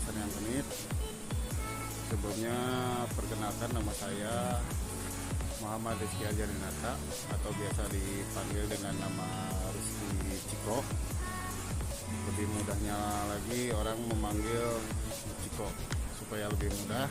Sanyang Kenit. Sebelumnya perkenalkan, nama saya Muhammad Rizky Ajarinata atau biasa dipanggil dengan nama Rizky Ciko. Lebih mudahnya lagi orang memanggil Ciko supaya lebih mudah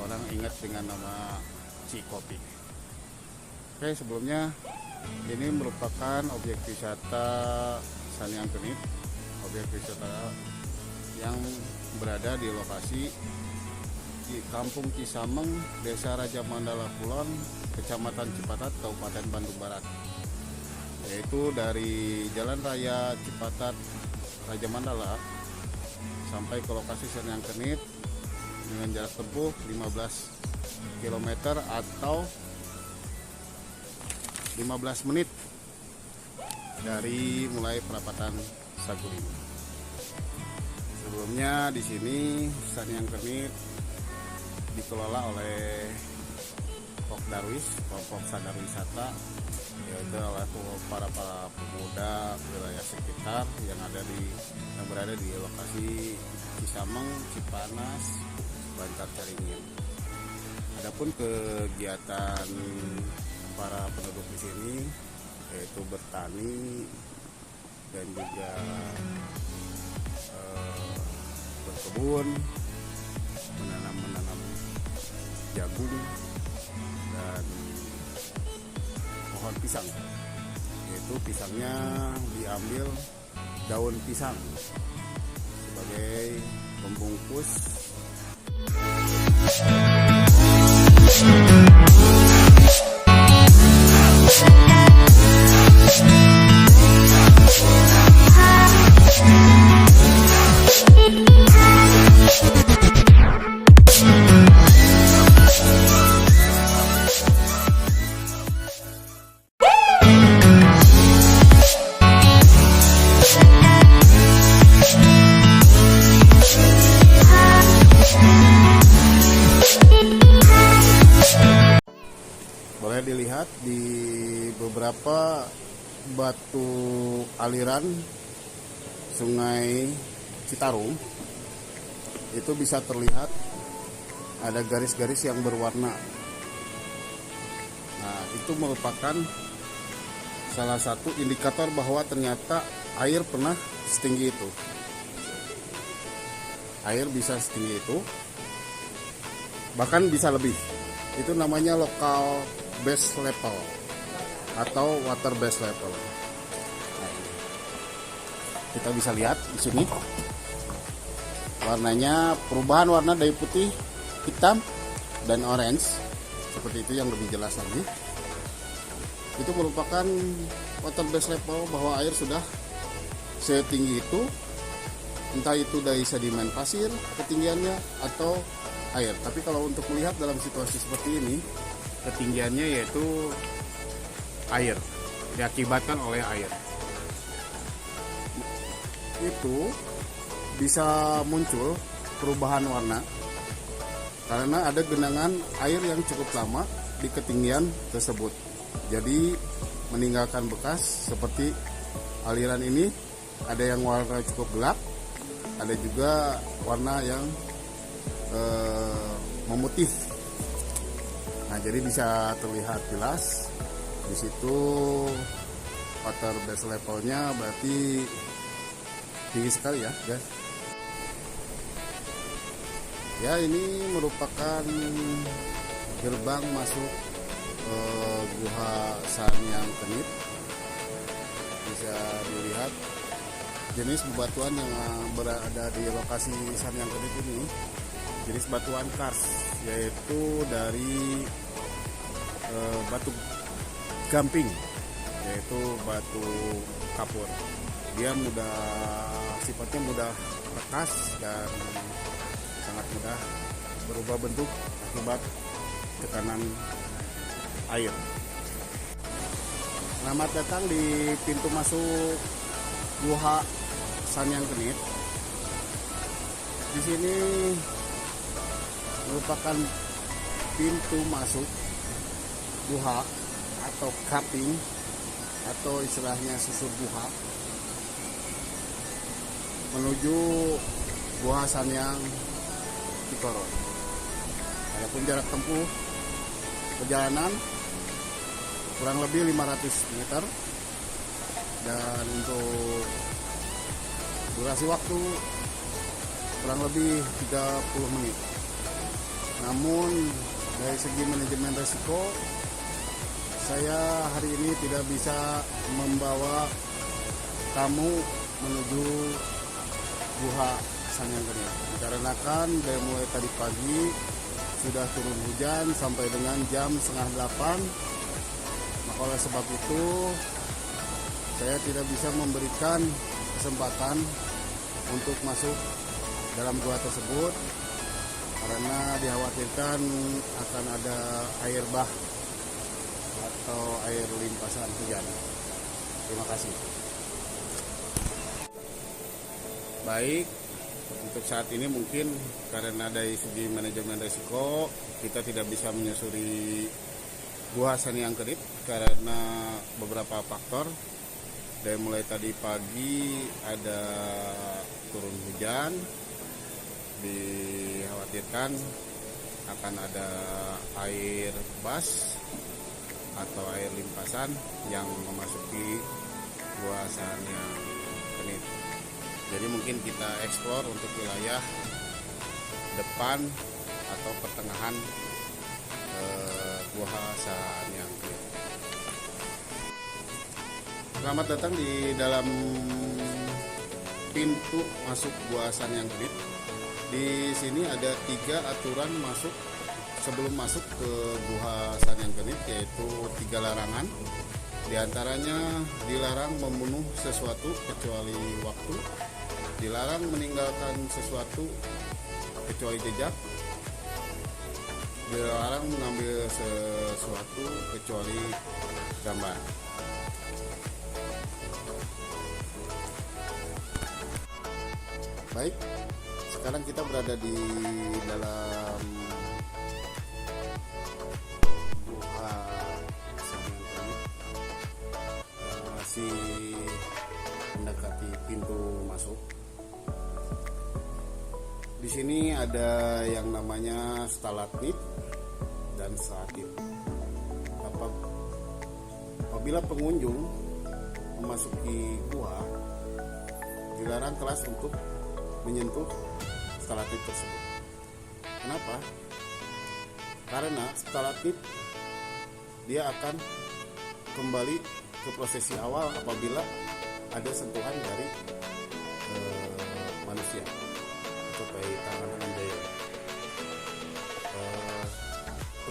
orang ingat dengan nama Cikopi. Oke, sebelumnya ini merupakan objek wisata Sanyang Kenit, objek wisata yang berada di lokasi di Kampung Cisameng, Desa Raja Mandala Kulon, Kecamatan Cipatat, Kabupaten Bandung Barat, yaitu dari Jalan Raya Cipatat Raja Mandala sampai ke lokasi Sanyang Kenit dengan jarak tempuh 15 km atau 15 menit dari mulai perapatan Saguling. Sebelumnya di sini Sanyang Kenit dikelola oleh Pokdarwis, kelompok sadar wisata, yaitu oleh para pemuda wilayah sekitar yang berada di lokasi Cisameng, Cipanas, Bantar Caringin. Adapun kegiatan para penduduk di sini yaitu bertani dan juga berkebun, menanam jagung dan pohon pisang. Yaitu pisangnya diambil daun pisang sebagai pembungkus. Boleh dilihat di beberapa batu aliran Sungai Citarum itu bisa terlihat ada garis-garis yang berwarna. Nah, itu merupakan salah satu indikator bahwa ternyata air pernah setinggi itu. Air bisa setinggi itu, bahkan bisa lebih. Itu namanya local base level atau water base level. Nah, kita bisa lihat di sini warnanya, perubahan warna dari putih, hitam, dan orange seperti itu yang lebih jelas lagi. Itu merupakan water base level, bahwa air sudah setinggi itu, entah itu dari sedimen pasir ketinggiannya atau air. Tapi kalau untuk melihat dalam situasi seperti ini, ketinggiannya yaitu air, diakibatkan oleh air. Itu bisa muncul perubahan warna karena ada genangan air yang cukup lama di ketinggian tersebut. Jadi meninggalkan bekas seperti aliran ini, ada yang warna cukup gelap, ada juga warna yang memutih. Nah, jadi bisa terlihat jelas di situ water base levelnya berarti tinggi sekali ya, guys. Ya, ini merupakan gerbang masuk Guha Sanyang Kenit. Bisa dilihat jenis bebatuan yang berada di lokasi Sanyang Kenit ini, jenis batuan kars, yaitu dari batu gamping, yaitu batu kapur. Dia sifatnya mudah rekas dan sangat mudah berubah bentuk akibat tekanan air. Selamat datang di pintu masuk Guha Sanyang Kenit. Di sini merupakan pintu masuk guha atau cupping atau istilahnya susur guha menuju Gua Sanyang Tikoro. Adapun jarak tempuh perjalanan kurang lebih 500 meter, dan untuk durasi waktu kurang lebih 30 menit. Namun dari segi manajemen resiko, saya hari ini tidak bisa membawa tamu menuju Guha Sanyang Genit, dikarenakan dari mulai tadi pagi sudah turun hujan sampai dengan jam 7:30. Maka oleh sebab itu saya tidak bisa memberikan kesempatan untuk masuk dalam gua tersebut karena dikhawatirkan akan ada air bah atau air limpasan hujan. Terima kasih. Baik, untuk saat ini mungkin karena dari segi manajemen risiko kita tidak bisa menyusuri Gua Sanyang Genit karena beberapa faktor. Dari mulai tadi pagi ada turun hujan, dikhawatirkan akan ada air bas atau air limpasan yang memasuki Gua Sanyang Genit. Jadi mungkin kita eksplor untuk wilayah depan atau pertengahan Gua Sanyang Genit. Selamat datang di dalam pintu masuk Gua Sanyang Genit. Di sini ada 3 aturan masuk sebelum masuk ke Gua Sanyang Genit, yaitu 3 larangan. Di antaranya dilarang membunuh sesuatu kecuali waktu, dilarang meninggalkan sesuatu kecuali jejak, dilarang mengambil sesuatu kecuali gambar. Baik, sekarang kita berada di dalam Gua Sanyang Genit, masih mendekati pintu masuk. Di sini ada yang namanya stalagmit dan stalagtit. Apabila pengunjung memasuki gua, dilarang kelas untuk menyentuh stalagtit tersebut. Kenapa? Karena stalagtit dia akan kembali ke prosesi awal apabila ada sentuhan dari manusia seperti tangan jaya.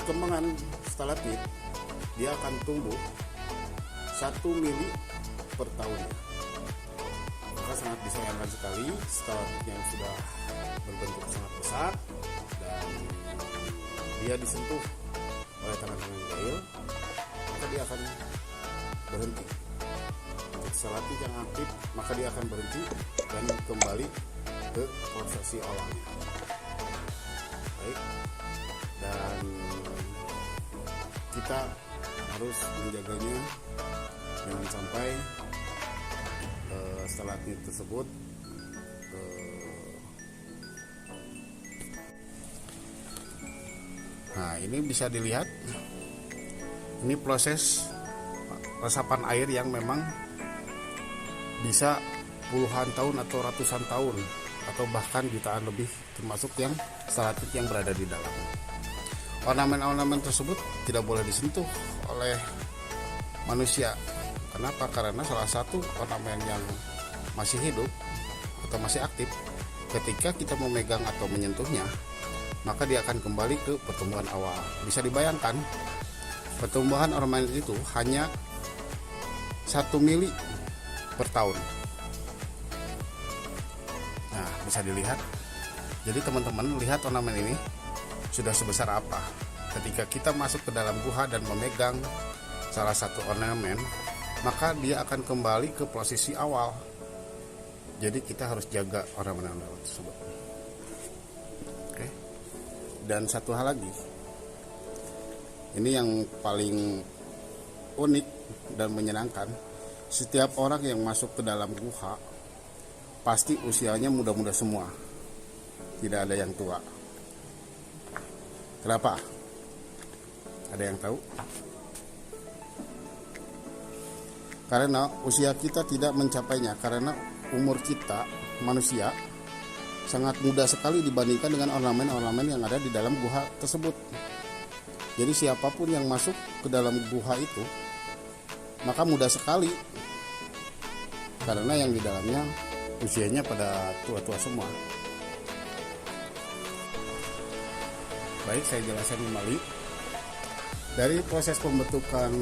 Perkembangan stalagtit dia akan tumbuh 1 mili per tahun. Maka sangat disayangkan sekali stalagtit yang sudah berbentuk sangat besar dan dia disentuh oleh tangan-tangan jahil, maka dia akan berhenti. Untuk stalagtit yang aktif, maka dia akan berhenti dan kembali ke prosesi awalnya. Baik, dan kita harus menjaganya jangan sampai stalagtit tersebut nah ini bisa dilihat, ini proses resapan air yang memang bisa puluhan tahun atau ratusan tahun atau bahkan jutaan lebih, termasuk yang stalagtit yang berada di dalam. Ornamen-ornamen tersebut tidak boleh disentuh oleh manusia. Kenapa? Karena salah satu ornamen yang masih hidup atau masih aktif, ketika kita memegang atau menyentuhnya, maka dia akan kembali ke pertumbuhan awal. Bisa dibayangkan, pertumbuhan ornamen itu hanya 1 mili per tahun. Nah, bisa dilihat. Jadi teman-teman lihat ornamen ini sudah sebesar apa. Ketika kita masuk ke dalam gua dan memegang salah satu ornamen, maka dia akan kembali ke posisi awal. Jadi kita harus jaga ornamen tersebut. Oke. Dan satu hal lagi, ini yang paling unik dan menyenangkan. Setiap orang yang masuk ke dalam gua pasti usianya muda-muda semua. tidak ada yang tua. Kenapa? Ada yang tahu? Karena usia kita tidak mencapainya, karena umur kita manusia sangat muda sekali dibandingkan dengan ornamen-ornamen yang ada di dalam guha tersebut. Jadi siapapun yang masuk ke dalam guha itu maka mudah sekali, karena yang di dalamnya usianya pada tua-tua semua. Baik, saya jelaskan kembali. Dari proses pembentukan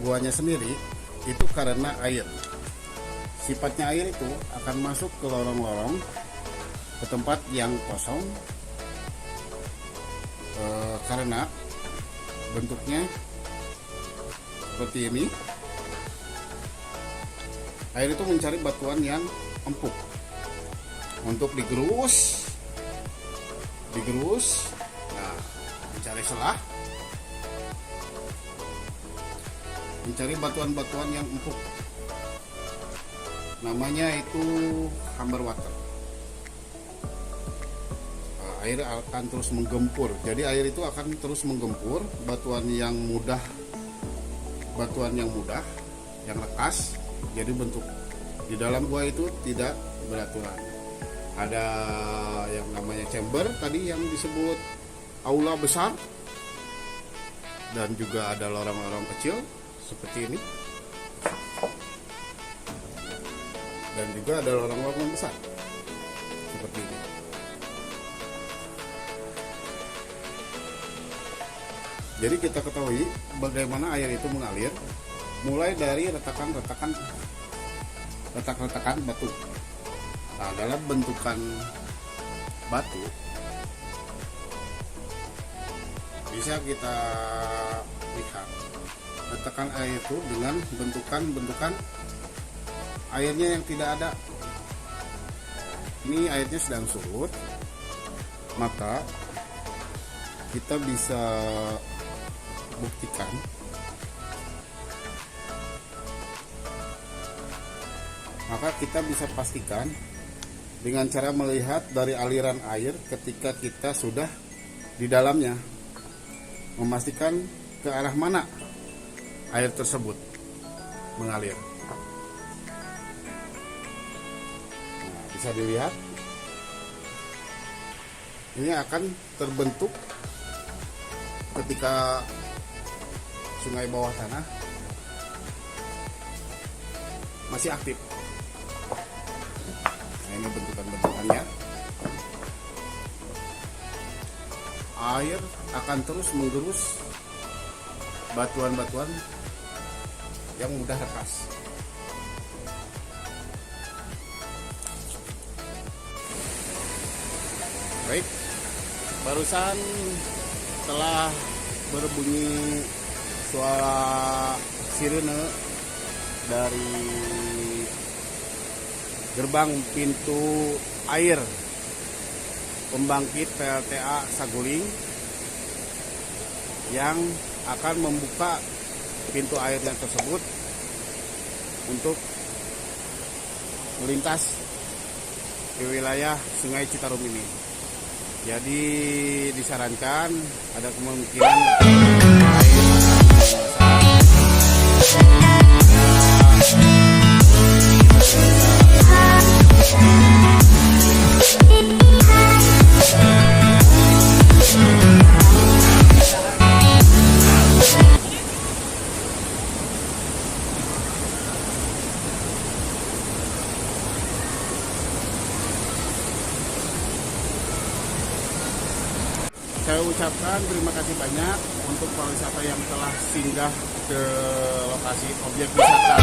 guanya sendiri itu karena air. Sifatnya air itu akan masuk ke lorong-lorong, ke tempat yang kosong, karena bentuknya seperti ini. Air itu mencari batuan yang empuk untuk digerus, nah, mencari selah, mencari batuan-batuan yang empuk. Namanya itu hammer water. Air akan terus menggempur. Jadi air itu akan terus menggempur batuan yang mudah, yang lekas. Jadi bentuk di dalam gua itu tidak beraturan. Ada yang namanya chamber tadi yang disebut aula besar, dan juga ada lorong-lorong kecil seperti ini, dan juga ada lorong-lorong besar seperti ini. Jadi kita ketahui bagaimana air itu mengalir mulai dari retakan-retakan batu. Nah, dalam bentukan batu bisa kita lihat retakan air itu dengan bentukan airnya yang tidak ada. Ini airnya sedang surut, maka kita bisa buktikan pastikan dengan cara melihat dari aliran air ketika kita sudah di dalamnya, memastikan ke arah mana air tersebut mengalir. Nah, bisa dilihat ini akan terbentuk ketika sungai bawah tanah masih aktif. Nah, ini bentukannya. Air akan terus menggerus batuan-batuan yang mudah rekas. Baik, barusan telah berbunyi suara sirene dari gerbang pintu air pembangkit PLTA Saguling yang akan membuka pintu airnya tersebut untuk melintas di wilayah Sungai Citarum ini. Jadi disarankan ada kemungkinan air saya ucapkan terima kasih banyak untuk para wisata yang telah singgah ke lokasi objek wisata